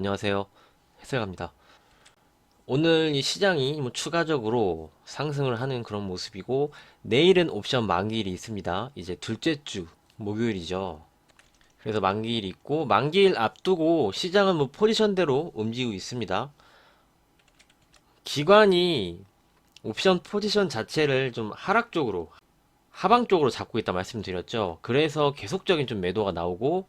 안녕하세요. 해설갑니다. 오늘 이 시장이 추가적으로 상승을 하는 그런 모습이고, 내일은 옵션 만기일이 있습니다. 이제 둘째 주 목요일이죠. 그래서 만기일이 있고, 만기일 앞두고 시장은 포지션대로 움직이고 있습니다. 기관이 옵션 포지션 자체를 좀 하락 쪽으로, 하방 쪽으로 잡고 있다 말씀드렸죠. 그래서 계속적인 좀 매도가 나오고,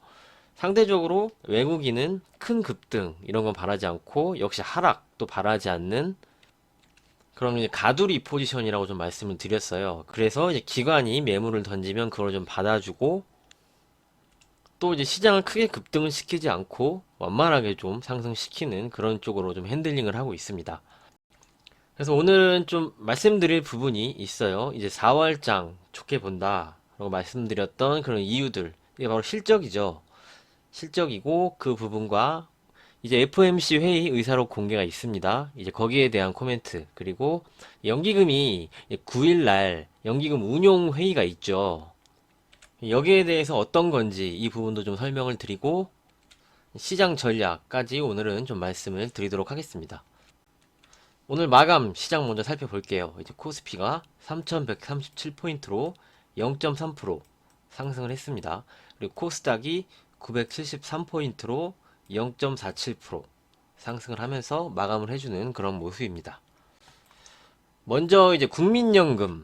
상대적으로 외국인은 큰 급등 이런 건 바라지 않고 역시 하락도 바라지 않는 그런 이제 가두리 포지션이라고 좀 말씀을 드렸어요. 그래서 이제 기관이 매물을 던지면 그걸 좀 받아주고, 또 이제 시장을 크게 급등을 시키지 않고 완만하게 좀 상승시키는 그런 쪽으로 좀 핸들링을 하고 있습니다. 그래서 오늘은 좀 말씀드릴 부분이 있어요. 이제 4월장 좋게 본다 라고 말씀드렸던 그런 이유들, 이게 바로 실적이죠. 실적이고, 그 부분과 이제 FOMC 회의 의사록 공개가 있습니다. 이제 거기에 대한 코멘트, 그리고 연기금이 9일날 연기금 운용 회의가 있죠. 여기에 대해서 어떤 건지 이 부분도 좀 설명을 드리고, 시장 전략까지 오늘은 좀 말씀을 드리도록 하겠습니다. 오늘 마감 시장 먼저 살펴볼게요. 이제 코스피가 3137포인트로 0.3% 상승을 했습니다. 그리고 코스닥이 973포인트로 0.47% 상승을 하면서 마감을 해주는 그런 모습입니다. 먼저 이제 국민연금에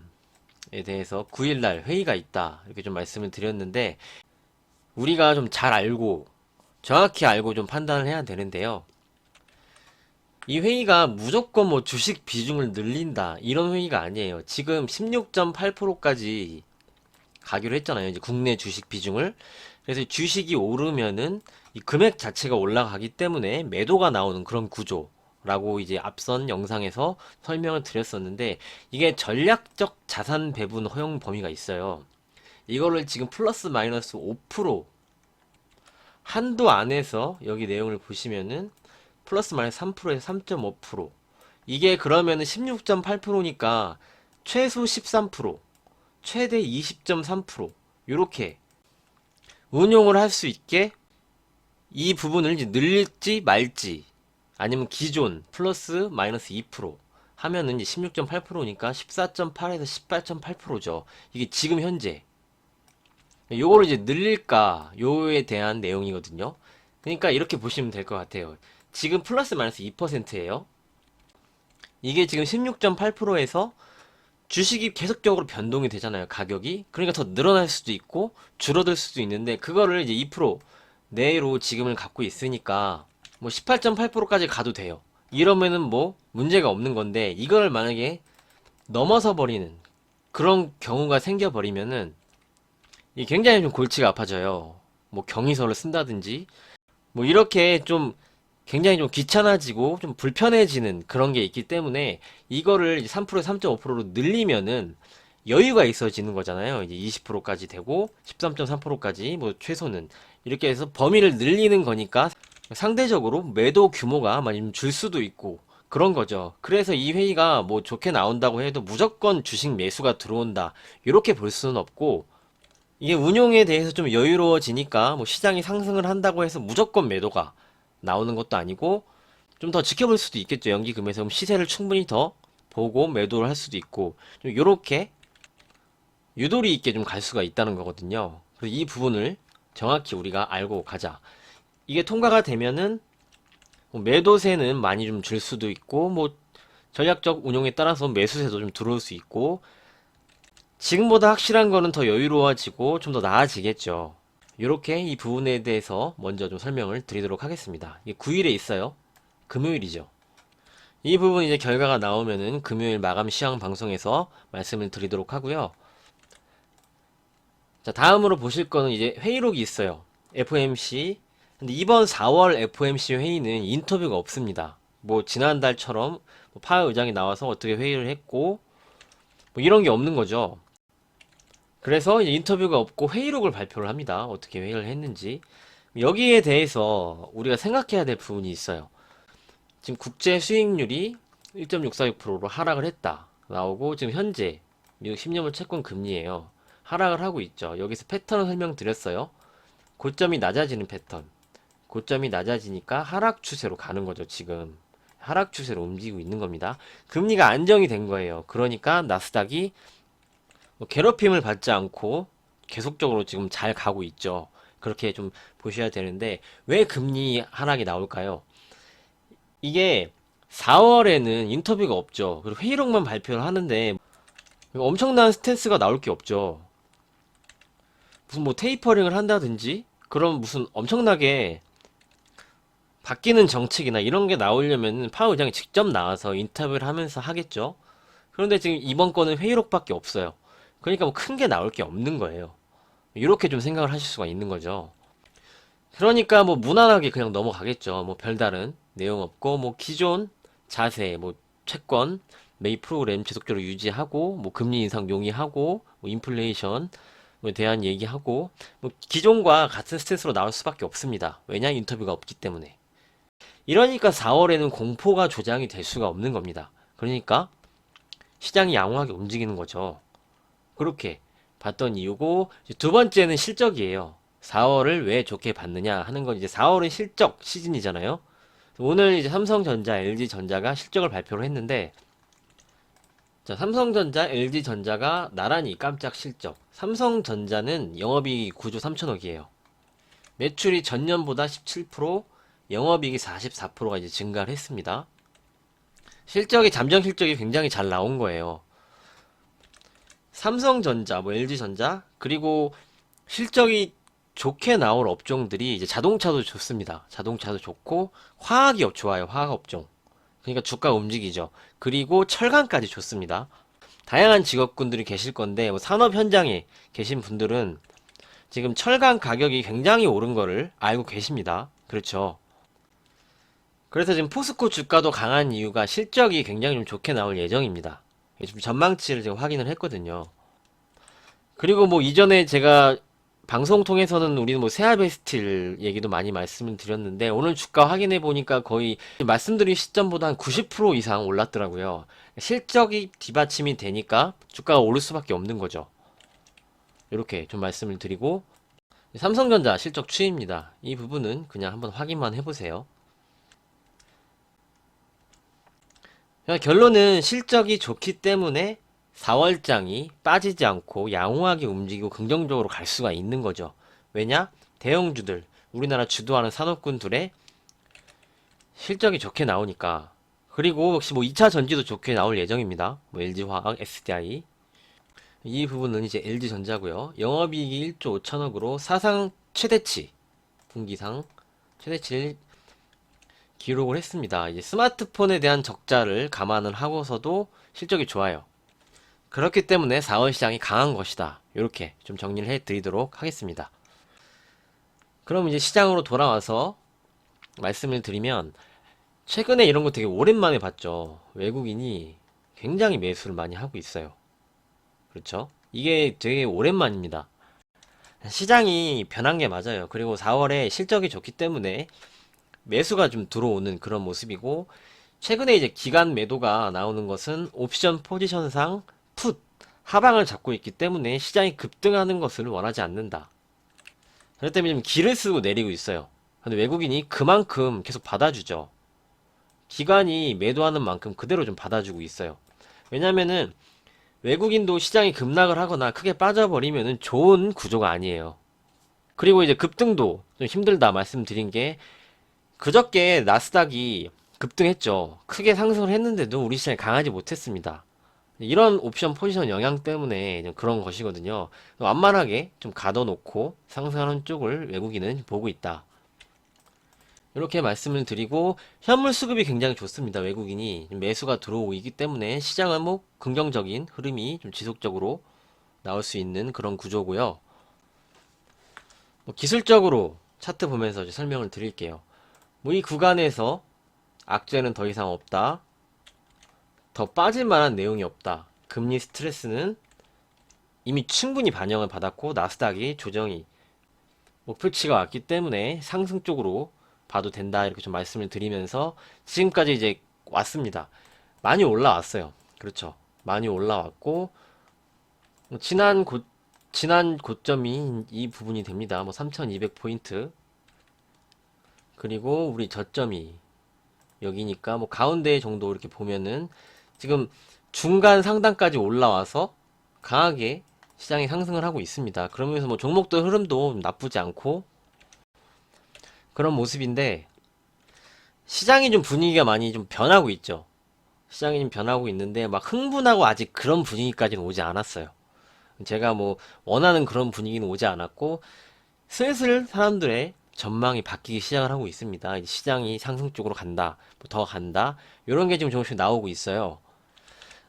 대해서 9일날 회의가 있다 이렇게 좀 말씀을 드렸는데, 우리가 좀 잘 알고 정확히 알고 좀 판단을 해야 되는데요. 이 회의가 무조건 주식 비중을 늘린다 이런 회의가 아니에요. 지금 16.8%까지 가기로 했잖아요. 이제 국내 주식 비중을. 그래서 주식이 오르면은 이 금액 자체가 올라가기 때문에 매도가 나오는 그런 구조라고 이제 앞선 영상에서 설명을 드렸었는데, 이게 전략적 자산 배분 허용 범위가 있어요. 이거를 지금 플러스 마이너스 5% 한도 안에서 여기 내용을 보시면은 플러스 마이너스 3%에서 3.5%, 이게 그러면은 16.8%니까 최소 13%, 최대 20.3% 요렇게 운용을 할 수 있게 이 부분을 이제 늘릴지 말지, 아니면 기존 플러스 마이너스 2% 하면은 이제 16.8%니까 14.8에서 18.8%죠. 이게 지금 현재 요거를 이제 늘릴까 요에 대한 내용이거든요. 그러니까 이렇게 보시면 될 것 같아요. 지금 플러스 마이너스 2%예요. 이게 지금 16.8%에서 주식이 계속적으로 변동이 되잖아요, 가격이. 그러니까 더 늘어날 수도 있고 줄어들 수도 있는데, 그거를 이제 2% 내로 지금을 갖고 있으니까 18.8%까지 가도 돼요. 이러면은 문제가 없는 건데, 이걸 만약에 넘어서 버리는 그런 경우가 생겨 버리면은 이 굉장히 좀 골치가 아파져요. 경위서를 쓴다든지 이렇게 좀 굉장히 좀 귀찮아지고 좀 불편해지는 그런 게 있기 때문에, 이거를 이제 3%, 3.5%로 늘리면은 여유가 있어지는 거잖아요. 이제 20%까지 되고 13.3%까지 최소는 이렇게 해서 범위를 늘리는 거니까 상대적으로 매도 규모가 많이 좀 줄 수도 있고 그런 거죠. 그래서 이 회의가 좋게 나온다고 해도 무조건 주식 매수가 들어온다 이렇게 볼 수는 없고, 이게 운용에 대해서 좀 여유로워지니까 시장이 상승을 한다고 해서 무조건 매도가 나오는 것도 아니고, 좀 더 지켜볼 수도 있겠죠. 연기금에서 그럼 시세를 충분히 더 보고 매도를 할 수도 있고, 좀 요렇게 유도리 있게 좀 갈 수가 있다는 거거든요. 그래서 이 부분을 정확히 우리가 알고 가자. 이게 통과가 되면은 매도세는 많이 좀 줄 수도 있고, 전략적 운용에 따라서 매수세도 좀 들어올 수 있고, 지금보다 확실한 거는 더 여유로워지고 좀 더 나아지겠죠. 이렇게 이 부분에 대해서 먼저 좀 설명을 드리도록 하겠습니다. 이게 9일에 있어요. 금요일이죠. 이 부분 이제 결과가 나오면은 금요일 마감 시황 방송에서 말씀을 드리도록 하고요. 자, 다음으로 보실 거는 이제 회의록이 있어요. FOMC. 근데 이번 4월 FOMC 회의는 인터뷰가 없습니다. 지난달처럼 파월 의장이 나와서 어떻게 회의를 했고 이런 게 없는 거죠. 그래서 이제 인터뷰가 없고 회의록을 발표를 합니다. 어떻게 회의를 했는지. 여기에 대해서 우리가 생각해야 될 부분이 있어요. 지금 국제 수익률이 1.646%로 하락을 했다. 나오고, 지금 현재 미국 10년물 채권 금리예요. 하락을 하고 있죠. 여기서 패턴을 설명드렸어요. 고점이 낮아지는 패턴. 고점이 낮아지니까 하락 추세로 가는 거죠, 지금. 하락 추세로 움직이고 있는 겁니다. 금리가 안정이 된 거예요. 그러니까 나스닥이 뭐 괴롭힘을 받지 않고 계속적으로 지금 잘 가고 있죠. 그렇게 좀 보셔야 되는데, 왜 금리 하락이 나올까요? 이게 4월에는 인터뷰가 없죠. 그리고 회의록만 발표를 하는데 엄청난 스탠스가 나올 게 없죠. 무슨 뭐 테이퍼링을 한다든지 그런 무슨 엄청나게 바뀌는 정책이나 이런 게 나오려면 파월 의장이 직접 나와서 인터뷰를 하면서 하겠죠. 그런데 지금 이번 건은 회의록밖에 없어요. 그러니까 뭐 큰 게 나올 게 없는 거예요. 이렇게 좀 생각을 하실 수가 있는 거죠. 그러니까 뭐 무난하게 그냥 넘어가겠죠. 뭐 별다른 내용 없고 뭐 기존 자세, 뭐 채권, 매입 프로그램 지속적으로 유지하고 뭐 금리 인상 용이하고 뭐 인플레이션 뭐 대한 얘기하고 뭐 기존과 같은 스탠스로 나올 수밖에 없습니다. 왜냐? 인터뷰가 없기 때문에. 이러니까 4월에는 공포가 조장이 될 수가 없는 겁니다. 그러니까 시장이 양호하게 움직이는 거죠. 그렇게 봤던 이유고 이제 두 번째는 실적이에요. 4월을 왜 좋게 봤느냐 하는 건 이제 4월은 실적 시즌이잖아요. 오늘 이제 삼성전자, LG전자가 실적을 발표를 했는데 자, 삼성전자, LG전자가 나란히 깜짝 실적. 삼성전자는 영업이익이 9조 3천억이에요. 매출이 전년보다 17%, 영업이익이 44%가 이제 증가를 했습니다. 실적이 잠정 실적이 굉장히 잘 나온 거예요. 삼성전자, 뭐 LG전자, 그리고 실적이 좋게 나올 업종들이 이제 자동차도 좋습니다. 자동차도 좋고 화학기업 좋아요. 화학 업종. 그러니까 주가 움직이죠. 그리고 철강까지 좋습니다. 다양한 직업군들이 계실 건데 뭐 산업 현장에 계신 분들은 지금 철강 가격이 굉장히 오른 거를 알고 계십니다. 그렇죠. 그래서 지금 포스코 주가도 강한 이유가 실적이 굉장히 좀 좋게 나올 예정입니다. 지금 전망치를 지금 확인을 했거든요. 그리고 뭐 이전에 제가 방송 통해서는 우리는 뭐 세아베스틸 얘기도 많이 말씀을 드렸는데 오늘 주가 확인해 보니까 거의 말씀드린 시점보다 한 90% 이상 올랐더라고요. 실적이 뒷받침이 되니까 주가가 오를 수밖에 없는 거죠. 이렇게 좀 말씀을 드리고 삼성전자 실적 추이입니다. 이 부분은 그냥 한번 확인만 해보세요. 결론은 실적이 좋기 때문에 4월장이 빠지지 않고 양호하게 움직이고 긍정적으로 갈 수가 있는 거죠. 왜냐? 대형주들, 우리나라 주도하는 산업군들의 실적이 좋게 나오니까. 그리고 역시 뭐 2차 전지도 좋게 나올 예정입니다. 뭐 LG화학, SDI. 이 부분은 이제 LG전자고요. 영업이익이 1조 5천억으로 사상 최대치, 분기상 최대치를 기록을 했습니다. 이제 스마트폰에 대한 적자를 감안을 하고서도 실적이 좋아요. 그렇기 때문에 4월 시장이 강한 것이다. 이렇게 좀 정리를 해 드리도록 하겠습니다. 그럼 이제 시장으로 돌아와서 말씀을 드리면 최근에 이런 거 되게 오랜만에 봤죠. 외국인이 굉장히 매수를 많이 하고 있어요. 그렇죠? 이게 되게 오랜만입니다. 시장이 변한 게 맞아요. 그리고 4월에 실적이 좋기 때문에 매수가 좀 들어오는 그런 모습이고 최근에 이제 기간 매도가 나오는 것은 옵션 포지션상 풋 하방을 잡고 있기 때문에 시장이 급등하는 것을 원하지 않는다. 그렇기 때문에 지금 기를 쓰고 내리고 있어요. 근데 외국인이 그만큼 계속 받아주죠. 기관이 매도하는 만큼 그대로 좀 받아주고 있어요. 왜냐면은 외국인도 시장이 급락을 하거나 크게 빠져버리면은 좋은 구조가 아니에요. 그리고 이제 급등도 좀 힘들다 말씀드린 게 그저께 나스닥이 급등했죠. 크게 상승을 했는데도 우리 시장이 강하지 못했습니다. 이런 옵션 포지션 영향 때문에 그런 것이거든요. 완만하게 좀 가둬놓고 상승하는 쪽을 외국인은 보고 있다. 이렇게 말씀을 드리고 현물 수급이 굉장히 좋습니다. 외국인이 매수가 들어오고 있기 때문에 시장은 뭐 긍정적인 흐름이 좀 지속적으로 나올 수 있는 그런 구조고요. 뭐 기술적으로 차트 보면서 이제 설명을 드릴게요. 뭐 이 구간에서 악재는 더 이상 없다. 더 빠질 만한 내용이 없다. 금리 스트레스는 이미 충분히 반영을 받았고 나스닥이 조정이 목표치가 왔기 때문에 상승 쪽으로 봐도 된다. 이렇게 좀 말씀을 드리면서 지금까지 이제 왔습니다. 많이 올라왔어요. 그렇죠. 많이 올라왔고 뭐 지난 고점이 이 부분이 됩니다. 뭐 3200포인트 그리고 우리 저점이 여기니까 뭐 가운데 정도 이렇게 보면은 지금 중간 상단까지 올라와서 강하게 시장이 상승을 하고 있습니다. 그러면서 뭐 종목들 흐름도 나쁘지 않고 그런 모습인데, 시장이 좀 분위기가 많이 좀 변하고 있죠. 시장이 좀 변하고 있는데 막 흥분하고 아직 그런 분위기까지는 오지 않았어요. 제가 뭐 원하는 그런 분위기는 오지 않았고, 슬슬 사람들의 전망이 바뀌기 시작을 하고 있습니다. 이제 시장이 상승 쪽으로 간다, 뭐더 간다, 이런 게 지금 조금씩 나오고 있어요.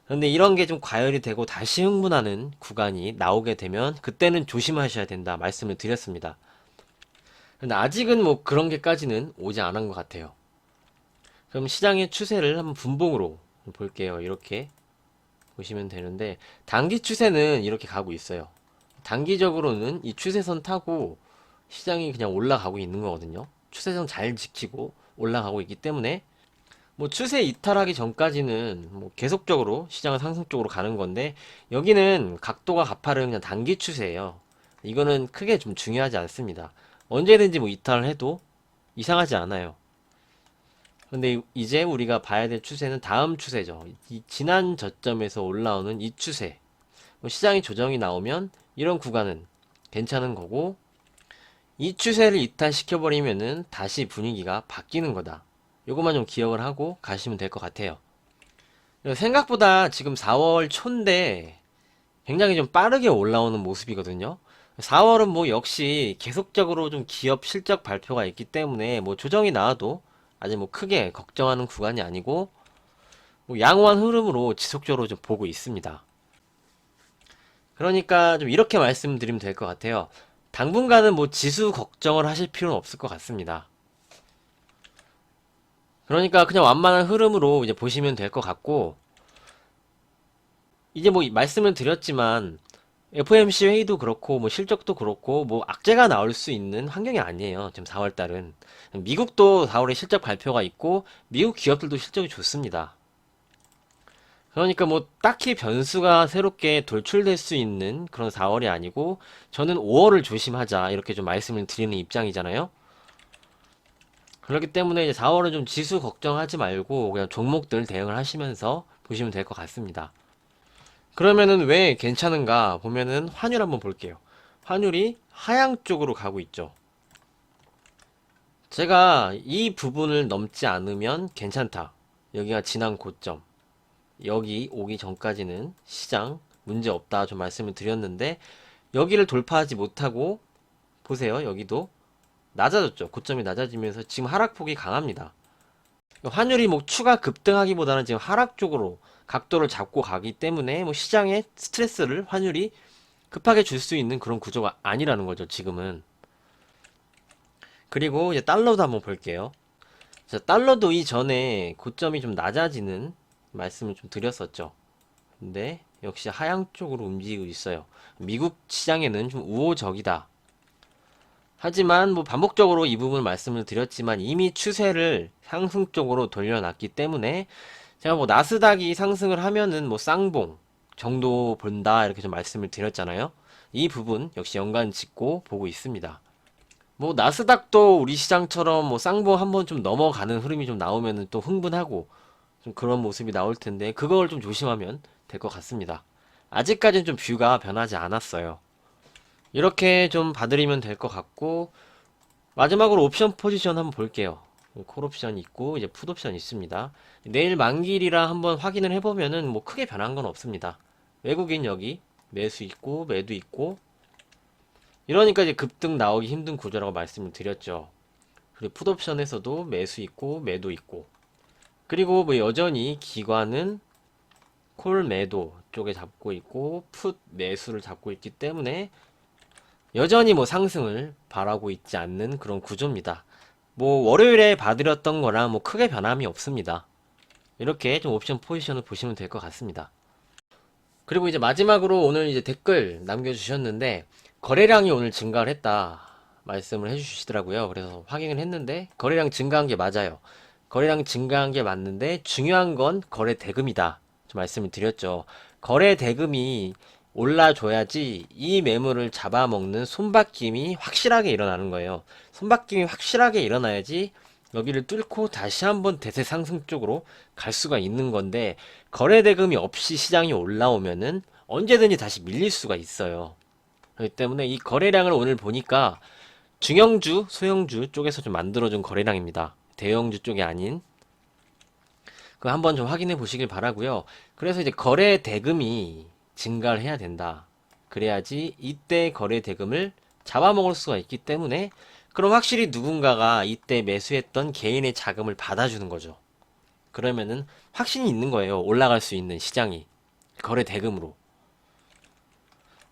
그런데 이런 게 좀 과열이 되고 다시 흥분하는 구간이 나오게 되면 그때는 조심하셔야 된다 말씀을 드렸습니다. 근데 아직은 뭐 그런 게까지는 오지 않은 것 같아요. 그럼 시장의 추세를 한번 분봉으로 볼게요. 이렇게 보시면 되는데, 단기 추세는 이렇게 가고 있어요. 단기적으로는 이 추세선 타고 시장이 그냥 올라가고 있는 거거든요. 추세선 잘 지키고 올라가고 있기 때문에 뭐 추세 이탈하기 전까지는 뭐 계속적으로 시장은 상승 쪽으로 가는 건데, 여기는 각도가 가파른 그냥 단기 추세예요. 이거는 크게 좀 중요하지 않습니다. 언제든지 뭐 이탈을 해도 이상하지 않아요. 근데 이제 우리가 봐야 될 추세는 다음 추세죠. 이 지난 저점에서 올라오는 이 추세. 뭐 시장이 조정이 나오면 이런 구간은 괜찮은 거고, 이 추세를 이탈시켜버리면은 다시 분위기가 바뀌는 거다. 요것만 좀 기억을 하고 가시면 될 것 같아요. 생각보다 지금 4월 초인데 굉장히 좀 빠르게 올라오는 모습이거든요. 4월은 뭐 역시 계속적으로 좀 기업 실적 발표가 있기 때문에 뭐 조정이 나와도 아직 뭐 크게 걱정하는 구간이 아니고, 뭐 양호한 흐름으로 지속적으로 좀 보고 있습니다. 그러니까 좀 이렇게 말씀드리면 될 것 같아요. 당분간은 뭐 지수 걱정을 하실 필요는 없을 것 같습니다. 그러니까 그냥 완만한 흐름으로 이제 보시면 될 것 같고, 이제 뭐 말씀을 드렸지만 FOMC 회의도 그렇고 뭐 실적도 그렇고 뭐 악재가 나올 수 있는 환경이 아니에요. 지금 4월 달은 미국도 4월에 실적 발표가 있고 미국 기업들도 실적이 좋습니다. 그러니까 뭐 딱히 변수가 새롭게 돌출될 수 있는 그런 4월이 아니고, 저는 5월을 조심하자 이렇게 좀 말씀을 드리는 입장이잖아요. 그렇기 때문에 이제 4월은 좀 지수 걱정하지 말고 그냥 종목들 대응을 하시면서 보시면 될 것 같습니다. 그러면은 왜 괜찮은가 보면은 환율 한번 볼게요. 환율이 하향 쪽으로 가고 있죠. 제가 이 부분을 넘지 않으면 괜찮다, 여기가 지난 고점, 여기 오기 전까지는 시장 문제 없다 좀 말씀을 드렸는데, 여기를 돌파하지 못하고 보세요. 여기도 낮아졌죠. 고점이 낮아지면서 지금 하락폭이 강합니다. 환율이 뭐 추가 급등하기보다는 지금 하락 쪽으로 각도를 잡고 가기 때문에 뭐 시장에 스트레스를 환율이 급하게 줄 수 있는 그런 구조가 아니라는 거죠, 지금은. 그리고 이제 달러도 한번 볼게요. 자, 달러도 이전에 고점이 좀 낮아지는 말씀을 좀 드렸었죠. 근데 역시 하향 쪽으로 움직이고 있어요. 미국 시장에는 좀 우호적이다. 하지만 뭐 반복적으로 이 부분 말씀을 드렸지만 이미 추세를 상승 쪽으로 돌려놨기 때문에, 제가 뭐 나스닥이 상승을 하면은 뭐 쌍봉 정도 본다 이렇게 좀 말씀을 드렸잖아요. 이 부분 역시 연관 짓고 보고 있습니다. 뭐 나스닥도 우리 시장처럼 뭐 쌍봉 한번 좀 넘어가는 흐름이 좀 나오면은 또 흥분하고 좀 그런 모습이 나올 텐데, 그걸 좀 조심하면 될 것 같습니다. 아직까지는 좀 뷰가 변하지 않았어요. 이렇게 좀 봐드리면 될 것 같고, 마지막으로 옵션 포지션 한번 볼게요. 콜 옵션 있고 이제 풋 옵션 있습니다. 내일 만기일이라 한번 확인을 해보면은 뭐 크게 변한 건 없습니다. 외국인 여기 매수 있고 매도 있고, 이러니까 이제 급등 나오기 힘든 구조라고 말씀을 드렸죠. 그리고 풋 옵션에서도 매수 있고 매도 있고, 그리고 뭐 여전히 기관은 콜 매도 쪽에 잡고 있고 풋 매수를 잡고 있기 때문에 여전히 뭐 상승을 바라고 있지 않는 그런 구조입니다. 뭐 월요일에 봐드렸던 거랑 뭐 크게 변함이 없습니다. 이렇게 좀 옵션 포지션을 보시면 될 것 같습니다. 그리고 이제 마지막으로 오늘 이제 댓글 남겨주셨는데, 거래량이 오늘 증가를 했다 말씀을 해주시더라고요. 그래서 확인을 했는데 거래량 증가한 게 맞아요. 거래량 증가한 게 맞는데 중요한 건 거래 대금이다 좀 말씀을 드렸죠. 거래 대금이 올라줘야지 이 매물을 잡아먹는 손바뀜이 확실하게 일어나는 거예요. 손바뀜이 확실하게 일어나야지 여기를 뚫고 다시 한번 대세 상승 쪽으로 갈 수가 있는 건데, 거래 대금이 없이 시장이 올라오면은 언제든지 다시 밀릴 수가 있어요. 그렇기 때문에 이 거래량을 오늘 보니까 중형주, 소형주 쪽에서 좀 만들어준 거래량입니다. 대형주 쪽이 아닌. 그거 한번 좀 확인해 보시길 바라고요. 그래서 이제 거래 대금이 증가를 해야 된다. 그래야지 이때 거래 대금을 잡아먹을 수가 있기 때문에, 그럼 확실히 누군가가 이때 매수했던 개인의 자금을 받아주는 거죠. 그러면은 확신이 있는 거예요. 올라갈 수 있는 시장이 거래 대금으로.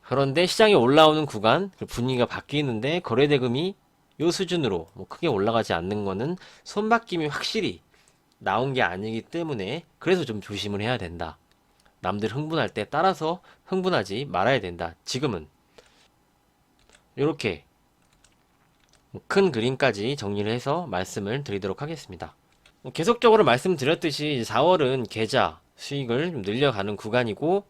그런데 시장이 올라오는 구간 분위기가 바뀌는데 거래 대금이 요 수준으로 뭐 크게 올라가지 않는 거는 손바뀜이 확실히 나온 게 아니기 때문에, 그래서 좀 조심을 해야 된다. 남들 흥분할 때 따라서 흥분하지 말아야 된다. 지금은 이렇게 큰 그림까지 정리를 해서 말씀을 드리도록 하겠습니다. 계속적으로 말씀드렸듯이 4월은 계좌 수익을 좀 늘려가는 구간이고,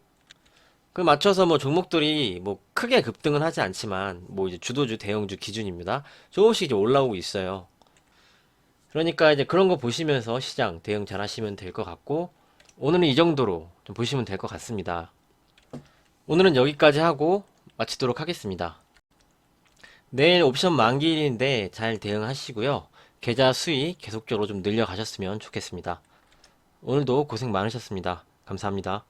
그 맞춰서 뭐 종목들이 뭐 크게 급등은 하지 않지만 뭐 이제 주도주 대형주 기준입니다. 조금씩 이제 올라오고 있어요. 그러니까 이제 그런 거 보시면서 시장 대응 잘 하시면 될 것 같고, 오늘은 이 정도로 좀 보시면 될 것 같습니다. 오늘은 여기까지 하고 마치도록 하겠습니다. 내일 옵션 만기일인데 잘 대응하시고요. 계좌 수익 계속적으로 좀 늘려가셨으면 좋겠습니다. 오늘도 고생 많으셨습니다. 감사합니다.